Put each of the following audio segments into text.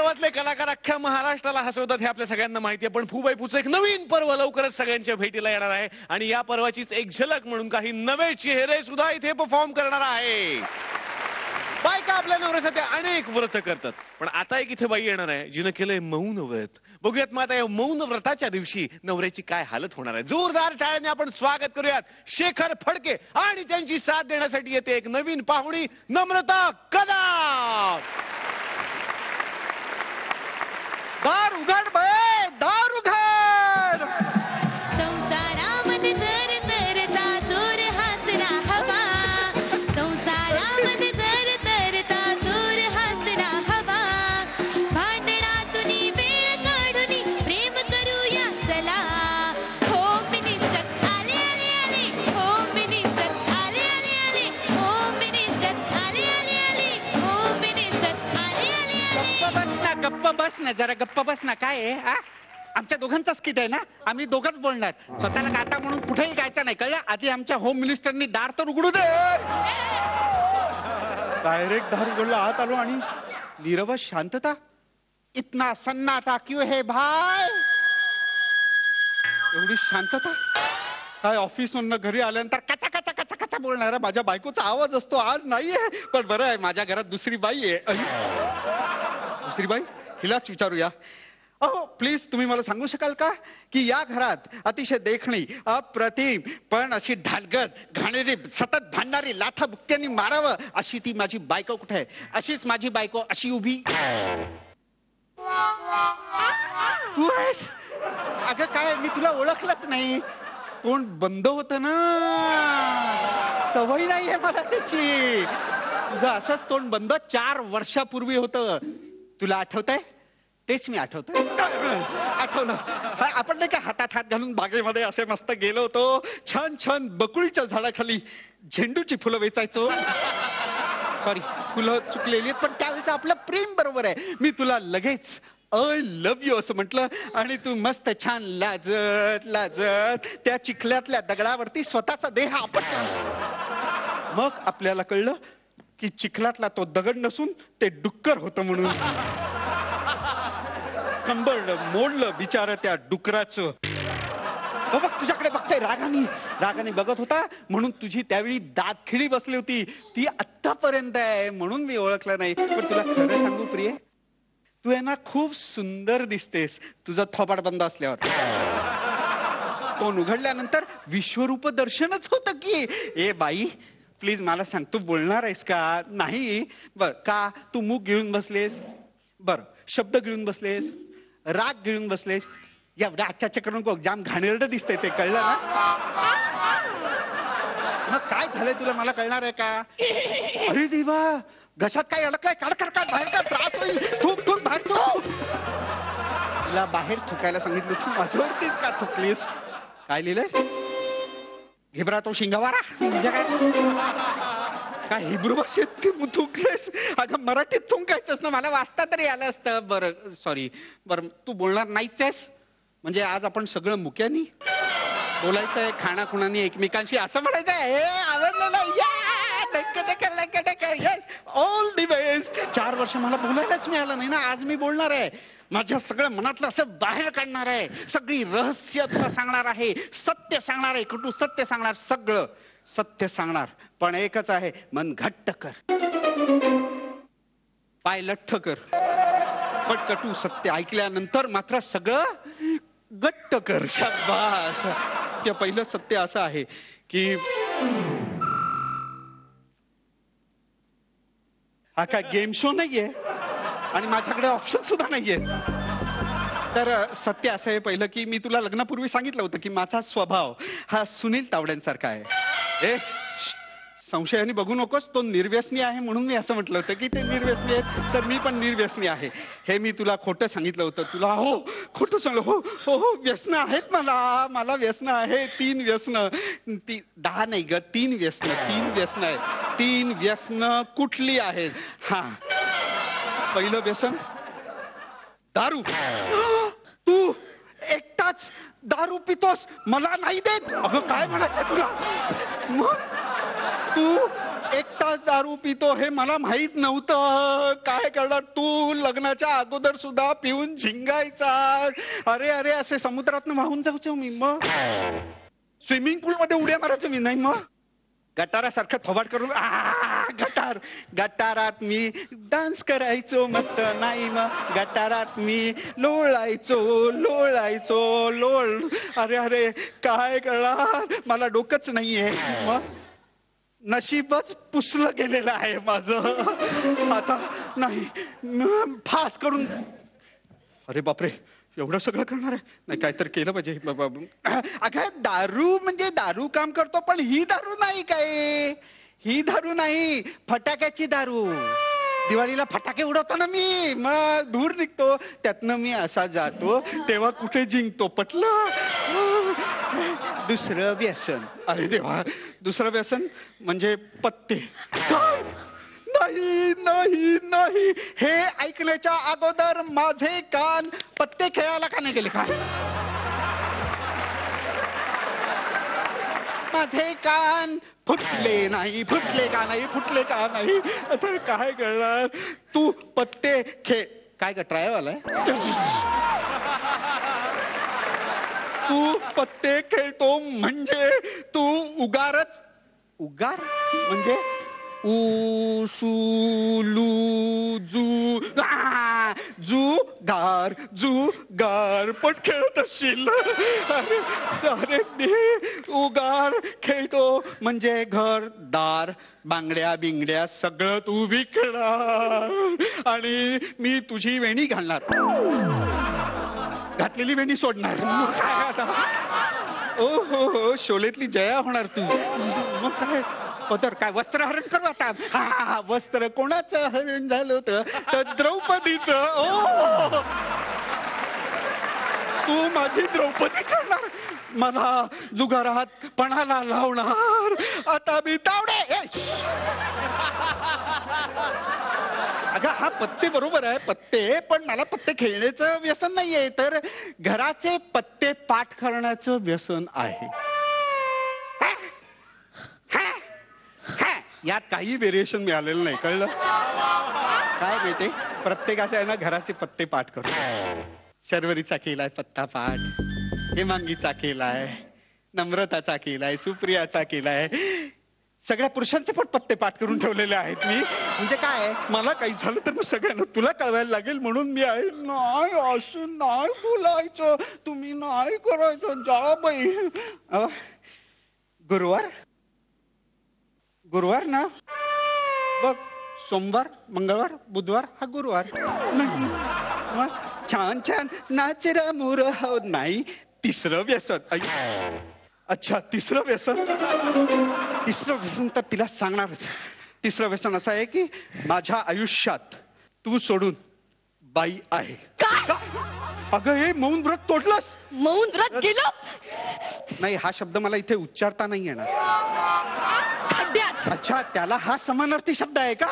गावातले कलाकार अख्ख्या महाराष्ट्राला हसवतात हे आपल्या सगळ्यांना माहिती आहे. पण फुबाईपूचं एक नवीन पर्व लवकरच सगळ्यांच्या भेटीला येणार आहे आणि या पर्वाचीच एक झलक म्हणून काही नवे चेहरे सुद्धा इथे परफॉर्म करणार आहे. बायका आपल्या नवऱ्यासाठी अनेक व्रत करतात, पण आता एक इथे बाई येणार आहे जिनं केलंय मौन व्रत. बघूयात मग आता या मौन व्रताच्या दिवशी नवऱ्याची काय हालत होणार आहे. जोरदार टाळ्याने आपण स्वागत करूयात शेखर फडके आणि त्यांची साथ देण्यासाठी येते एक नवीन पाहुणी नम्रता कदम. दार उघड बे, दार उघड. संसारामध्ये तर तरता दूर हसरा हवा, संसारामध्ये तर तरता दूर हसरा हवा. भांडणातून वेळ काढून प्रेम करूया चला. होम मिनिस्टर आले आले आले, होम मिनिस्टर आले आले आले, होम मिनिस्टर आले आले आले, होम मिनिस्टर आले आले आले. गप्प बस ना जरा, गप्प बस ना. काय आहे आमच्या दोघांचा स्किट आहे ना, आम्ही दोघंच बोलणार. स्वतःला गाता म्हणून कुठेही गायचं नाही, कळलं. आधी आमच्या होम मिनिस्टरनी दार तर उघडू दे. डायरेक्ट दार उघडलं, आत आलो आणि नीरव शांतता. इतना सन्नाटा क्यों है भाई, एवढी शांतता. काय ऑफिस मधनं घरी आल्यानंतर कचा कचा कचा कचा बोलणारा माझ्या बायकोचा आवाज असतो. आज नाहीये, पण बरं आहे माझ्या घरात दुसरी बाई आहे. दुसरी बाई, हिलाच विचारूया. अहो प्लीज, तुम्ही मला सांगू शकाल का की या घरात अतिशय देखणी, अप्रतिम, पण अशी ढालगत, घाणेरी, सतत भांडणारी, लाथा बुक्क्यांनी मारावं अशी ती माझी बायको कुठे आहे? अशीच माझी बायको अशी उभी. तू आहेस? अगं काय, मी तुला ओळखलंच नाही. तोंड बंद होतं ना, सवय नाहीये मला त्याची. तुझं असंच तोंड बंद 4 वर्षापूर्वी होतं. तुला आठवतंय? तेच मी आठवतोय. आठवलं. आपण नाही का हातात हात घालून बागेमध्ये असे मस्त गेलो होतो, छान छान बकुळीच्या झाडाखाली झेंडूची फुलं वेचायचो. सॉरी, फुलं चुकलेली आहेत, पण त्यावेळेचं आपलं प्रेम बरोबर आहे. मी तुला लगेच आय लव्ह यू असं म्हटलं आणि तू मस्त छान लाजत लाजत त्या चिखल्यातल्या दगडावरती स्वतःचा देह आपटलास. मग आपल्याला कळलं की चिखलातला तो दगड नसून ते डुक्कर होतं म्हणून. कंबरलं, मोडलं बिचार त्या डुकराचं. बघ तुझ्याकडे बघतोय, रागाने बघत होता म्हणून तुझी त्यावेळी दातखिळी बसली होती. ती आत्तापर्यंत आहे म्हणून मी ओळखलं नाही. पण तुला खरं सांगू प्रिये, तू आहे ना खूप सुंदर दिसतेस तुझं थोबाड बंद असल्यावर. तोंड उघडल्यानंतर विश्वरूप दर्शनच होतं की. ए बाई प्लीज मला सांग, तू बोलणार आहेस का? नाही. बर, का तू मूग गिळून बसलेस? बर, शब्द गिळून बसलेस, राग गिळून बसलेस. एवढ्या आजच्या करून जाम घाणेरडं दिसतंय ते, कळलं ना? मग काय झालंय तुला मला कळणार आहे का? अरे देवा, घशात काय अडकलाय? काढ काढ काढ, बाहेर काय त्रास होईल. थूक थूक बाहेर थूक. तुला बाहेर थुकायला सांगितलं, तू माझ्यावरतीच का थुकलीस? काय लिहिलंय? घिबरा तो शिंगवारा. म्हणजे काय हिब्रू भाषेत थुंकलेस? अगं मराठीत थुंकायचंस ना, मला वाचता तरी आलं असतं. बरं सॉरी. बरं, तू बोलणार नाहीच आहेस म्हणजे आज आपण सगळं मुक्यानी बोलायचंय, खाणाखुणानी एकमेकांशी असं म्हणायचंय. हे आवडलेलं, ऑल दी बेस्ट. 4 वर्ष मला बोलायलाच मिळालं नाही ना, आज मी बोलणार आहे. माझ्या सगळं मनातलं असं बाहेर काढणार आहे. सगळी रहस्य तुला सांगणार आहे, सत्य सांगणार आहे, कटू सत्य सांगणार, सगळं सत्य सांगणार. पण एकच आहे, मन घट्ट कर, पाय लठ्ठ कर. पण कटू सत्य ऐकल्यानंतर मात्र सगळं घट्ट कर. शाबास. ते पहिलं सत्य असं आहे की हा काय गेम शो नाहीये आणि माझ्याकडे ऑप्शन सुद्धा नाहीये. तर सत्य असं आहे पहिलं की मी तुला लग्नापूर्वी सांगितलं होतं की माझा स्वभाव हा सुनील तावड्यांसारखा आहे. संशयाने बघू नकोस, तो निर्व्यसनी आहे म्हणून मी असं म्हटलं होतं की ते निर्व्यसनी आहेत, तर मी पण निर्व्यसनी आहे. हे मी तुला खोटं सांगितलं होतं. तुला हो खोटं सांगलं. हो हो हो, व्यसन आहेत मला व्यसन आहे. 3 व्यसन. 10 नाही ग, 3 व्यसन. 3 व्यसन आहे. 3 व्यसन कुठली आहेत? हा, पहिलं व्यसन दारू. तू एकटाच दारू पितोस, मला नाही देत. अगं काय म्हणायचं तुला? मग तू एकटाच दारू पितो हे मला माहित नव्हतं. काय करणार तू, लग्नाच्या अगोदर सुद्धा पिऊन झिंगायचा. अरे अरे असे समुद्रात वाहून जायचो मी, मग स्विमिंग पूल मध्ये उड्या मारायचो मी. नाही मग गटारासारखं थोबाड करून गटारात मी डान्स करायचो मस्त. नाही मग गटारात मी लोळायचो. अरे अरे काय करणार, मला डोकंच नाहीये. मग नशीबच पुसलं गेलेलं आहे माझं. आता नाही फास करून. अरे बापरे, एवढं सगळं करणार आहे. नाही काहीतरी केलं पाहिजे. अगं दारू म्हणजे दारू काम करतो, पण ही दारू नाही. काय ही दारू नाही, फटाक्याची दारू. दिवाळीला फटाके उडवताना मी मग धूर निघतो, त्यातनं मी असा जातो तेव्हा कुठे जिंकतो. पटलं. दुसरं व्यसन. अरे देवा, दुसरं व्यसन म्हणजे पत्ते. नाही नाही नाही, हे ऐकण्याच्या अगोदर माझे कान पत्ते खेळायला का नाही गेले? काय माझे कान फुटले नाही, फुटले का नाही. आता काय करणार तू? पत्ते खेळ. काय का ट्रायवाला आहे तू? पत्ते खेळतो म्हणजे तू उगार म्हणजे ऊ सू लू जू जुगार पण खेळत असशील. अरे मी उगार खेळतो म्हणजे घर दार बांगड्या बिंगड्या सगळं तू विकणार आणि मी तुझी वेणी घालणार, घातलेली वेणी सोडणार. काय आता ओ हो शोलेतली जया होणार तू. मग काय पदर काय वस्त्रहरण करू आता? हा वस्त्र कोणाचं हरण झालं होतं? तर द्रौपदीचं. ओ तू माझी द्रौपदी करणार, मला जुगारात पणाला लावणार. आता मी तावडे. अगं हा पत्ते बरोबर आहे, पत्ते, पण मला पत्ते खेळण्याचं व्यसन नाहीये, तर घराचे पत्ते पाठ करण्याचं व्यसन आहे. यात काही व्हेरिएशन मिळालेलं नाही, कळलं? काय माहिती, प्रत्येकाच्या आहे ना घराचे पत्ते पाठ करतो. शर्वरीचा केलाय पत्ता पाठ, हेमांगीचा केलाय, नम्रताचा केलाय, सुप्रियाचा केलाय. सगळ्या पुरुषांचे पण पत्ते पाठ करून ठेवलेले आहेत मी. म्हणजे काय, मला काही झालं तर मग सगळ्यांना तुला कळवायला लागेल म्हणून मी आहे. नाही असं नाही बोलायचं, तुम्ही नाही करायचं, जा बाई. गुरुवार ना बघ, सोमवार मंगळवार बुधवार हा गुरुवार. छान छान नाचरा मोर. नाही तिसरं व्यसन. अच्छा तिसरं व्यसन तर तिला सांगणारच. तिसरं व्यसन असं आहे की माझ्या आयुष्यात तू सोडून बाई आहे. अगं हे मौन व्रत तोडलंस. मौन व्रत केलं नाही, हा शब्द मला इथे उच्चारता नाही येणार. अच्छा त्याला हा समानार्थी शब्द आहे का?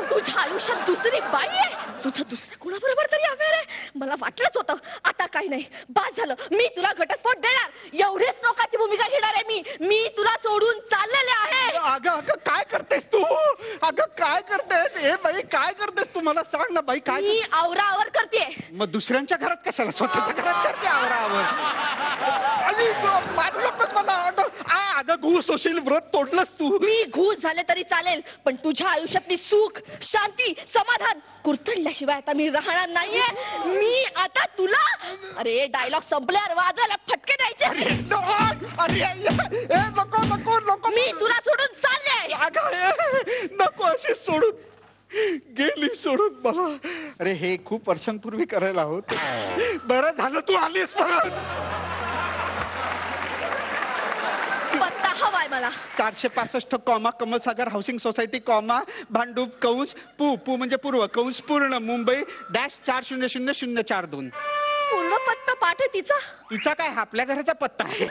तुझ्या आयुष्यात दुसरी बाई आहे, तुझं दुसऱ्या कुणाबरोबर तरी अफेअर आहे. मला वाटलंच होतं. आता काही नाही, बास झालं. मी तुला घटस्फोट देणार, एवढेच लोकांची भूमिका घेणार आहे मी तुला सोडून चाललेले आहे. अगं काय करतेस तू? अगं काय करतेस? ए बाई काय करतेस तू? मला सांग ना बाई. काय मी आवराआवर करते. मग दुसऱ्यांच्या घरात कशाला, स्वतःच्या घरात करते आवराआवर. मला अगं घूस होशील, व्रत तोडलंस तू. मी घूस झाले तरी चालेल, पण तुझ्या आयुष्यातली सुख शांती समाधान कुरतडल्याशिवाय आता मी राहणार नाहीये. मी आता तुला, अरे डायलॉग संपल्यावर वाजवायला फटके द्यायचे. नको नको नको, मी तुला सोडून चालले. अगं नको, अशी सोडून गेली सोडून मला. अरे हे खूप वर्षांपूर्वी करायला होत. बरं झालं तू आलीस परत. पत्ता हवाय मला. 465 comma Kamalsagar housing society comma Bhandup कंस पू म्हणजे पूर्व कंस पूर्ण मुंबई -400042. पूर्ण पत्ता पाठ आहे तिचा. तिचा काय, आपल्या घराचा पत्ता आहे.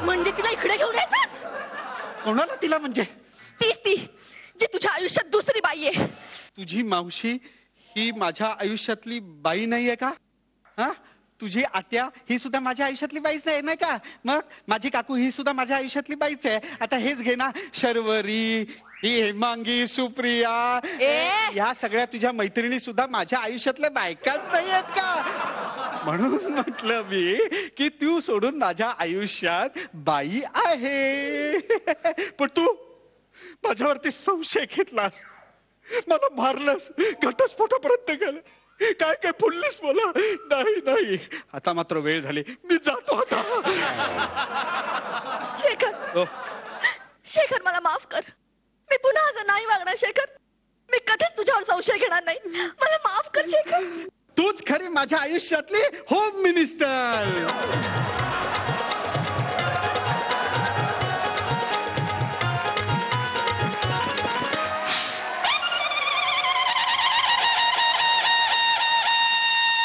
म्हणजे तिला इकडे घेऊन यायचं? कोणाला तिला? म्हणजे ती जी तुझ्या आयुष्यात दुसरी बाई आहे. तुझी मावशी ही माझ्या आयुष्यातली बाई नाहीये का? हा तुझी आत्या ही सुद्धा माझ्या आयुष्यातली बाईच आहे नाही का? मग माझी काकू ही सुद्धा माझ्या आयुष्यातली बाईच आहे. आता हेच घे ना, शर्वरी, ही हेमांगी, सुप्रिया, ह्या सगळ्या तुझ्या मैत्रिणी सुद्धा माझ्या आयुष्यातल्या बायकाच नाही आहेत का? म्हणून म्हटलं मी की तू सोडून माझ्या आयुष्यात बाई आहे. पण तू माझ्यावरती संशय घेतलास, मला मारलंस, घटस्फोटापर्यंत गेलं, काय काय फुललीस मला. नाही नाही, आता मात्र वेळ झाली, मी जातो आता. शेखर, शेखर मला माफ कर. मी पुन्हा असं नाही वागणार शेखर. मी कधीच तुझ्यावर संशय घेणार नाही. मला माफ कर शेखर. तूच खरी माझ्या आयुष्यातली होम मिनिस्टर.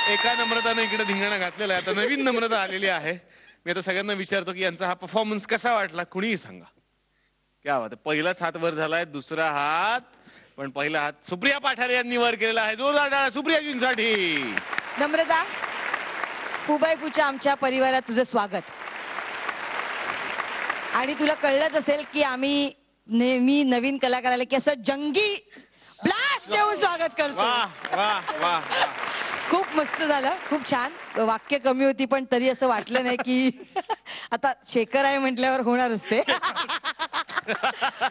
एका नम्रताने इकडे धिंगाणा घातलेला आहे. आता नवीन नम्रता आलेली आहे. मी आता सगळ्यांना विचारतो की यांचा हा परफॉर्मन्स कसा वाटला, कुणीही सांगा. क्या बात आहे. पहिलाच हात वर झालाय, दुसरा हात, पण पहिला हात सुप्रिया पाठारे यांनी वर केलेला आहे. जोरदार टाळ्या सुप्रियाजींसाठी. नम्रता, फुबाईपूच्या आमच्या परिवारात तुझं स्वागत. आणि तुला कळलंच असेल की आम्ही नेहमी नवीन कलाकाराला की असं जंगी ब्लास्ट देऊन स्वागत करतो. वाह वाह वाह. खूप मस्त झालं, खूप छान. वाक्य कमी होती पण तरी असं वाटलं नाही की आता शेखर आहे म्हटल्यावर होणार असते.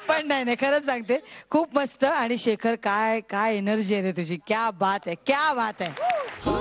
पण नाही नाही, खरंच सांगते, खूप मस्त. आणि शेखर, काय काय एनर्जी आहे रे तुझी. क्या बात आहे, क्या बात आहे.